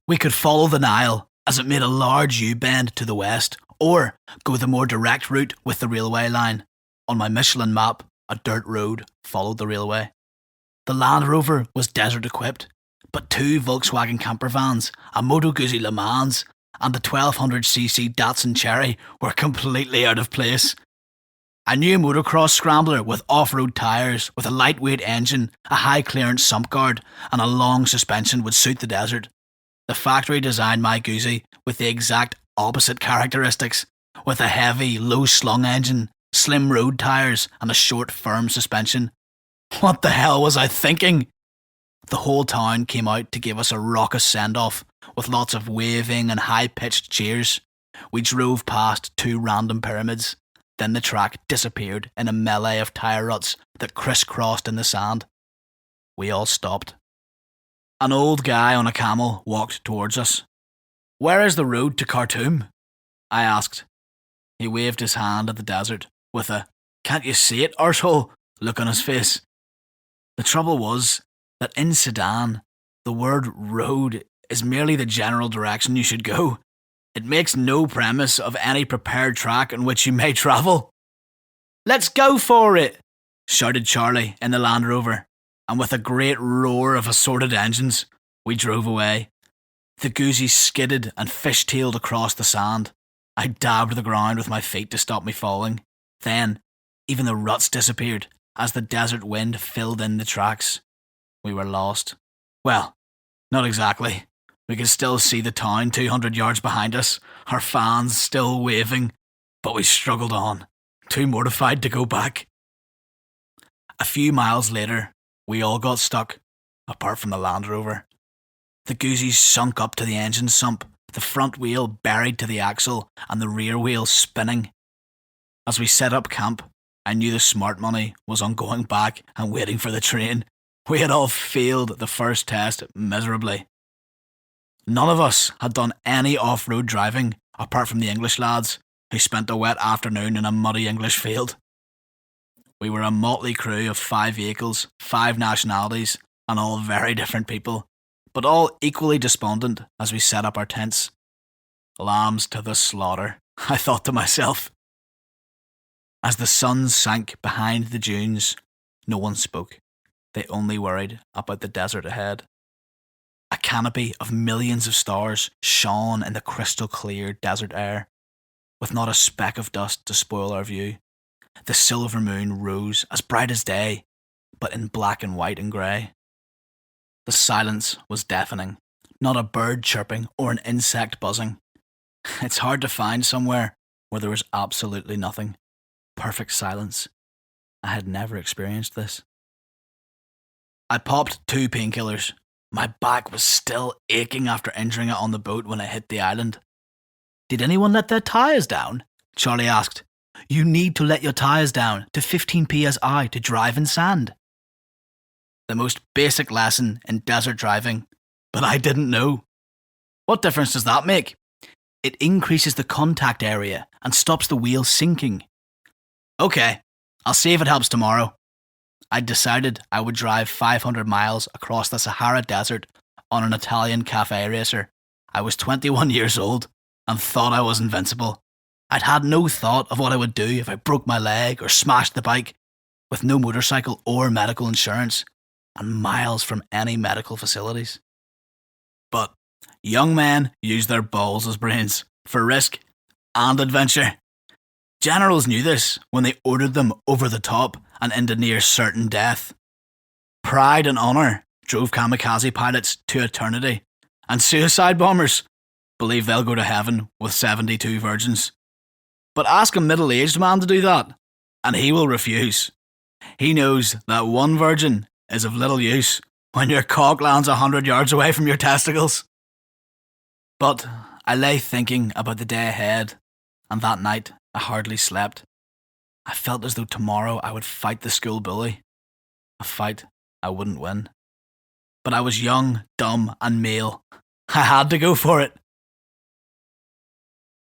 We could follow the Nile as it made a large U-bend to the west, or go the more direct route with the railway line. On my Michelin map, a dirt road followed the railway. The Land Rover was desert equipped, but two Volkswagen camper vans, a Moto Guzzi Le Mans, and the 1200cc Datsun Cherry were completely out of place. A new motocross scrambler with off-road tyres, with a lightweight engine, a high-clearance sump guard, and a long suspension would suit the desert. The factory designed my Guzzi with the exact opposite characteristics, with a heavy, low-slung engine, slim road tyres, and a short, firm suspension. What the hell was I thinking? The whole town came out to give us a raucous send-off, with lots of waving and high-pitched cheers. We drove past two random pyramids. Then the track disappeared in a melee of tyre ruts that crisscrossed in the sand. We all stopped. An old guy on a camel walked towards us. "Where is the road to Khartoum?" I asked. He waved his hand at the desert with a "can't you see it, arsehole" look on his face. The trouble was that in Sudan, the word road is merely the general direction you should go. It makes no premise of any prepared track on which you may travel. "Let's go for it!" shouted Charlie in the Land Rover, and with a great roar of assorted engines, we drove away. The Guzzi skidded and fishtailed across the sand. I dabbed the ground with my feet to stop me falling. Then, even the ruts disappeared as the desert wind filled in the tracks. We were lost. Well, not exactly. We could still see the town 200 yards behind us, our fans still waving, but we struggled on, too mortified to go back. A few miles later, we all got stuck, apart from the Land Rover. The Guzzi sunk up to the engine sump, the front wheel buried to the axle, and the rear wheel spinning. As we set up camp, I knew the smart money was on going back and waiting for the train. We had all failed the first test miserably. None of us had done any off-road driving, apart from the English lads, who spent a wet afternoon in a muddy English field. We were a motley crew of 5 vehicles, 5 nationalities, and all very different people, but all equally despondent as we set up our tents. Lambs to the slaughter, I thought to myself. As the sun sank behind the dunes, no one spoke. They only worried about the desert ahead. A canopy of millions of stars shone in the crystal clear desert air, with not a speck of dust to spoil our view. The silver moon rose as bright as day, but in black and white and grey. The silence was deafening, not a bird chirping or an insect buzzing. It's hard to find somewhere where there was absolutely nothing. Perfect silence. I had never experienced this. I popped 2 painkillers. My back was still aching after injuring it on the boat when I hit the island. "Did anyone let their tyres down?" Charlie asked. "You need to let your tyres down to 15 psi to drive in sand." The most basic lesson in desert driving, but I didn't know. "What difference does that make?" "It increases the contact area and stops the wheel sinking." "Okay, I'll see if it helps tomorrow." I'd decided I would drive 500 miles across the Sahara Desert on an Italian cafe racer. I was 21 years old and thought I was invincible. I'd had no thought of what I would do if I broke my leg or smashed the bike, with no motorcycle or medical insurance, and miles from any medical facilities. But young men use their balls as brains for risk and adventure. Generals knew this when they ordered them over the top and into near certain death. Pride and honour drove kamikaze pilots to eternity, and suicide bombers believe they'll go to heaven with 72 virgins. But ask a middle-aged man to do that, and he will refuse. He knows that one virgin is of little use when your cock lands 100 yards away from your testicles. But I lay thinking about the day ahead, and that night I hardly slept. I felt as though tomorrow I would fight the school bully. A fight I wouldn't win. But I was young, dumb, and male. I had to go for it.